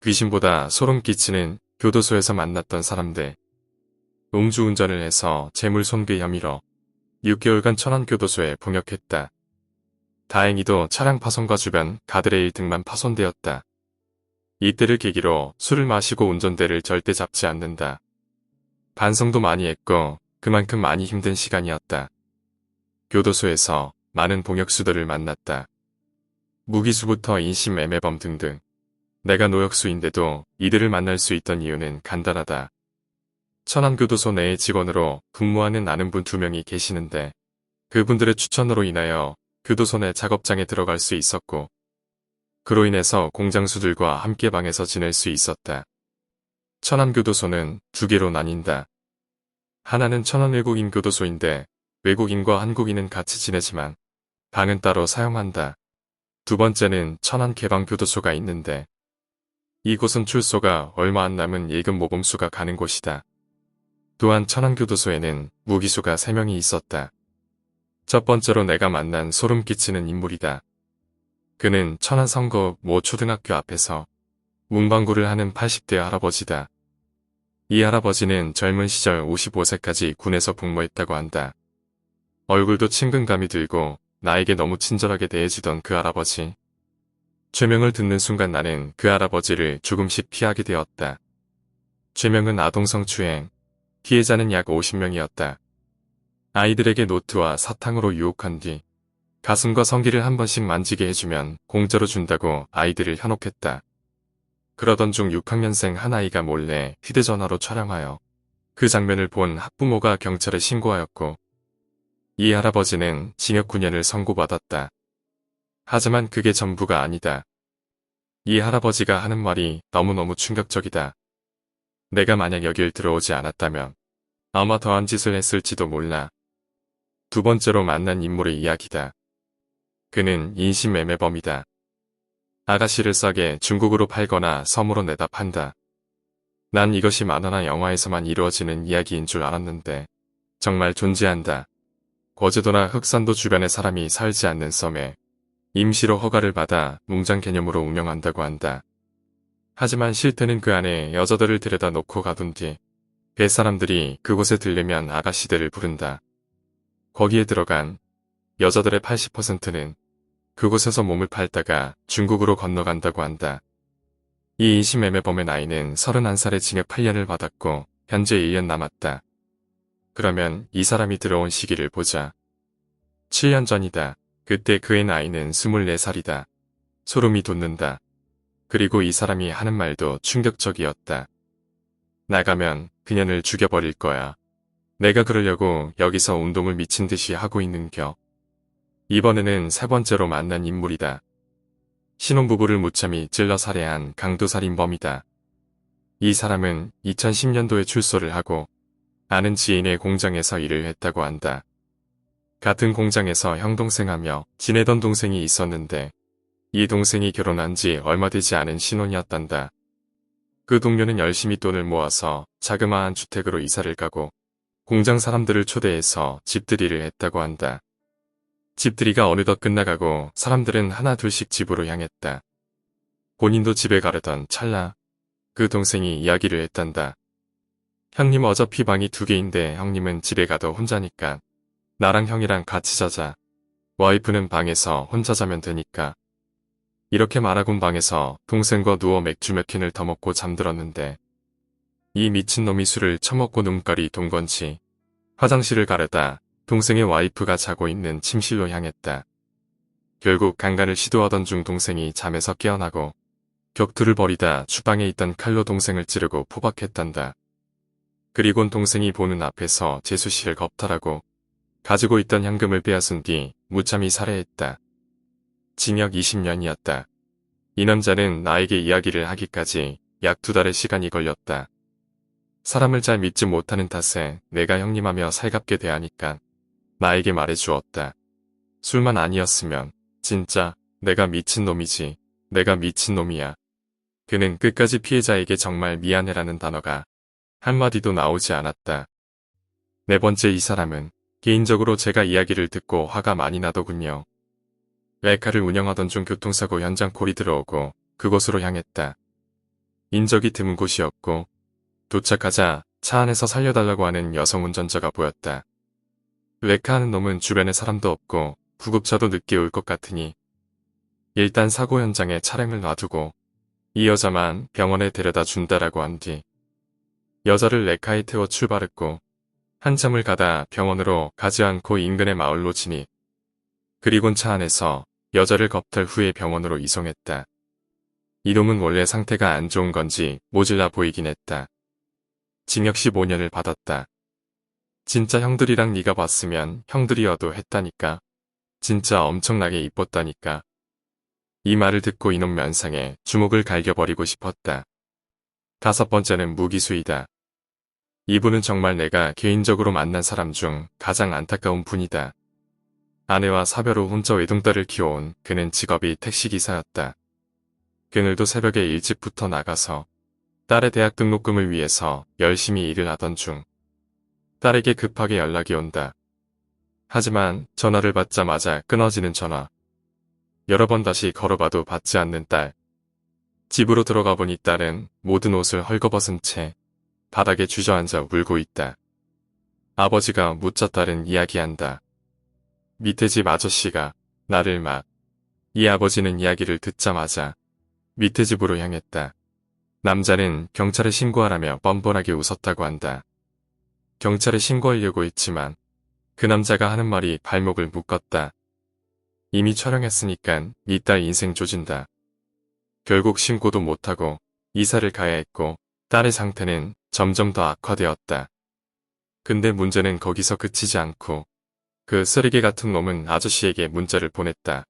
귀신보다 소름 끼치는 교도소에서 만났던 사람들. 음주운전을 해서 재물 손괴 혐의로 6개월간 천안교도소에 봉역했다. 다행히도 차량 파손과 주변 가드레일 등만 파손되었다. 이때를 계기로 술을 마시고 운전대를 절대 잡지 않는다. 반성도 많이 했고 그만큼 많이 힘든 시간이었다. 교도소에서 많은 봉역수들을 만났다. 무기수부터 인신매매범 등등. 내가 노역수인데도 이들을 만날 수 있던 이유는 간단하다. 천안교도소 내의 직원으로 근무하는 아는 분 2명이 계시는데 그분들의 추천으로 인하여 교도소 내 작업장에 들어갈 수 있었고 그로 인해서 공장수들과 함께 방에서 지낼 수 있었다. 천안교도소는 2개로 나뉜다. 하나는 천안 외국인 교도소인데 외국인과 한국인은 같이 지내지만 방은 따로 사용한다. 2번째는 천안 개방교도소가 있는데 이곳은 출소가 얼마 안 남은 예금 모범수가 가는 곳이다. 또한 천안교도소에는 무기수가 3명이 있었다. 첫 번째로 내가 만난 소름 끼치는 인물이다. 그는 천안 성거 모 초등학교 앞에서 문방구를 하는 80대 할아버지다. 이 할아버지는 젊은 시절 55세까지 군에서 복무했다고 한다. 얼굴도 친근감이 들고 나에게 너무 친절하게 대해주던 그 할아버지. 죄명을 듣는 순간 나는 그 할아버지를 조금씩 피하게 되었다. 죄명은 아동성추행, 피해자는 약 50명이었다. 아이들에게 노트와 사탕으로 유혹한 뒤 가슴과 성기를 한 번씩 만지게 해주면 공짜로 준다고 아이들을 현혹했다. 그러던 중 6학년생 한 아이가 몰래 휴대전화로 촬영하여 그 장면을 본 학부모가 경찰에 신고하였고 이 할아버지는 징역 9년을 선고받았다. 하지만 그게 전부가 아니다. 이 할아버지가 하는 말이 너무너무 충격적이다. 내가 만약 여길 들어오지 않았다면 아마 더한 짓을 했을지도 몰라. 2번째로 만난 인물의 이야기다. 그는 인신매매범이다. 아가씨를 싸게 중국으로 팔거나 섬으로 내다 판다. 난 이것이 만화나 영화에서만 이루어지는 이야기인 줄 알았는데 정말 존재한다. 거제도나 흑산도 주변에 사람이 살지 않는 섬에 임시로 허가를 받아 농장 개념으로 운영한다고 한다. 하지만 실태는 그 안에 여자들을 들여다 놓고 가둔 뒤 뱃사람들이 그곳에 들르면 아가씨들을 부른다. 거기에 들어간 여자들의 80%는 그곳에서 몸을 팔다가 중국으로 건너간다고 한다. 이 인신매매범의 나이는 31살에 징역 8년을 받았고 현재 1년 남았다. 그러면 이 사람이 들어온 시기를 보자. 7년 전이다. 그때 그의 나이는 24살이다. 소름이 돋는다. 그리고 이 사람이 하는 말도 충격적이었다. 나가면 그년을 죽여버릴 거야. 내가 그러려고 여기서 운동을 미친 듯이 하고 있는겨. 이번에는 3번째로 만난 인물이다. 신혼부부를 무참히 찔러 살해한 강도살인범이다. 이 사람은 2010년도에 출소를 하고 아는 지인의 공장에서 일을 했다고 한다. 같은 공장에서 형동생하며 지내던 동생이 있었는데 이 동생이 결혼한 지 얼마 되지 않은 신혼이었단다. 그 동료는 열심히 돈을 모아서 자그마한 주택으로 이사를 가고 공장 사람들을 초대해서 집들이를 했다고 한다. 집들이가 어느덧 끝나가고 사람들은 하나 둘씩 집으로 향했다. 본인도 집에 가려던 찰나 그 동생이 이야기를 했단다. 형님 어차피 방이 2개인데 형님은 집에 가도 혼자니까 나랑 형이랑 같이 자자. 와이프는 방에서 혼자 자면 되니까. 이렇게 말하곤 방에서 동생과 누워 맥주 몇 캔을 더 먹고 잠들었는데 이 미친놈이 술을 처먹고 눈깔이 돈 건지 화장실을 가려다 동생의 와이프가 자고 있는 침실로 향했다. 결국 강간을 시도하던 중 동생이 잠에서 깨어나고 격투를 벌이다 주방에 있던 칼로 동생을 찌르고 포박했단다. 그리곤 동생이 보는 앞에서 재수씨를 겁탈하고 가지고 있던 현금을 빼앗은 뒤 무참히 살해했다. 징역 20년이었다. 이 남자는 나에게 이야기를 하기까지 약 2달의 시간이 걸렸다. 사람을 잘 믿지 못하는 탓에 내가 형님하며 살갑게 대하니까 나에게 말해주었다. 술만 아니었으면 진짜 내가 미친놈이지. 내가 미친놈이야. 그는 끝까지 피해자에게 정말 미안해라는 단어가 한마디도 나오지 않았다. 4번째 이 사람은 개인적으로 제가 이야기를 듣고 화가 많이 나더군요. 레카를 운영하던 중 교통사고 현장 콜이 들어오고 그곳으로 향했다. 인적이 드문 곳이었고 도착하자 차 안에서 살려달라고 하는 여성 운전자가 보였다. 레카하는 놈은 주변에 사람도 없고 구급차도 늦게 올 것 같으니 일단 사고 현장에 차량을 놔두고 이 여자만 병원에 데려다 준다라고 한 뒤 여자를 레카에 태워 출발했고 한참을 가다 병원으로 가지 않고 인근의 마을로 진입. 그리곤 차 안에서 여자를 겁탈 후에 병원으로 이송했다. 이놈은 원래 상태가 안 좋은 건지 모질라 보이긴 했다. 징역 15년을 받았다. 진짜 형들이랑 네가 봤으면 형들이어도 했다니까. 진짜 엄청나게 이뻤다니까. 이 말을 듣고 이놈 면상에 주먹을 갈겨버리고 싶었다. 5번째는 무기수이다. 이분은 정말 내가 개인적으로 만난 사람 중 가장 안타까운 분이다. 아내와 사별 후 혼자 외동딸을 키워온 그는 직업이 택시기사였다. 그늘도 새벽에 일찍부터 나가서 딸의 대학 등록금을 위해서 열심히 일을 하던 중 딸에게 급하게 연락이 온다. 하지만 전화를 받자마자 끊어지는 전화. 여러 번 다시 걸어봐도 받지 않는 딸. 집으로 들어가 보니 딸은 모든 옷을 헐거벗은 채 바닥에 주저앉아 울고 있다. 아버지가 묻자 딸은 이야기한다. 밑에 집 아저씨가 나를 막. 이 아버지는 이야기를 듣자마자 밑에 집으로 향했다. 남자는 경찰에 신고하라며 뻔뻔하게 웃었다고 한다. 경찰에 신고하려고 했지만 그 남자가 하는 말이 발목을 묶었다. 이미 촬영했으니깐 네 딸 인생 조진다. 결국 신고도 못하고 이사를 가야 했고 딸의 상태는 점점 더 악화되었다. 근데 문제는 거기서 그치지 않고 그 쓰레기 같은 놈은 아저씨에게 문자를 보냈다.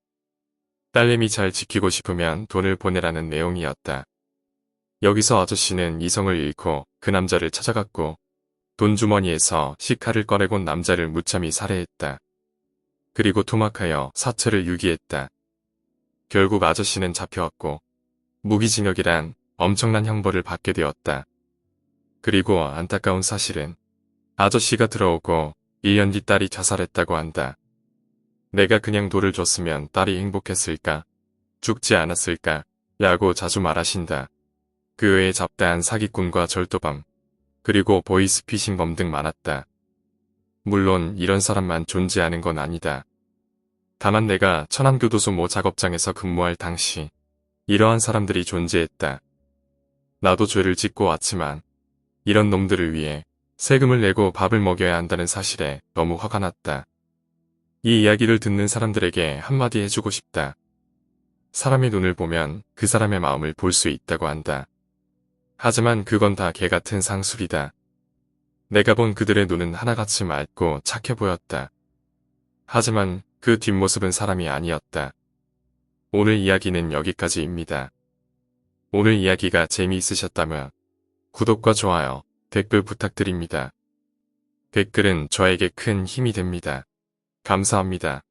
딸내미 잘 지키고 싶으면 돈을 보내라는 내용이었다. 여기서 아저씨는 이성을 잃고 그 남자를 찾아갔고 돈 주머니에서 시카를 꺼내곤 남자를 무참히 살해했다. 그리고 토막하여 사체를 유기했다. 결국 아저씨는 잡혀왔고 무기징역이란 엄청난 형벌을 받게 되었다. 그리고 안타까운 사실은 아저씨가 들어오고 1년 뒤 딸이 자살했다고 한다. 내가 그냥 돌을 줬으면 딸이 행복했을까? 죽지 않았을까? 라고 자주 말하신다. 그 외에 잡다한 사기꾼과 절도범, 그리고 보이스피싱범 등 많았다. 물론 이런 사람만 존재하는 건 아니다. 다만 내가 천안교도소 모 작업장에서 근무할 당시 이러한 사람들이 존재했다. 나도 죄를 짓고 왔지만 이런 놈들을 위해 세금을 내고 밥을 먹여야 한다는 사실에 너무 화가 났다. 이 이야기를 듣는 사람들에게 한마디 해주고 싶다. 사람의 눈을 보면 그 사람의 마음을 볼 수 있다고 한다. 하지만 그건 다 개같은 상술이다. 내가 본 그들의 눈은 하나같이 맑고 착해 보였다. 하지만 그 뒷모습은 사람이 아니었다. 오늘 이야기는 여기까지입니다. 오늘 이야기가 재미있으셨다면 구독과 좋아요, 댓글 부탁드립니다. 댓글은 저에게 큰 힘이 됩니다. 감사합니다.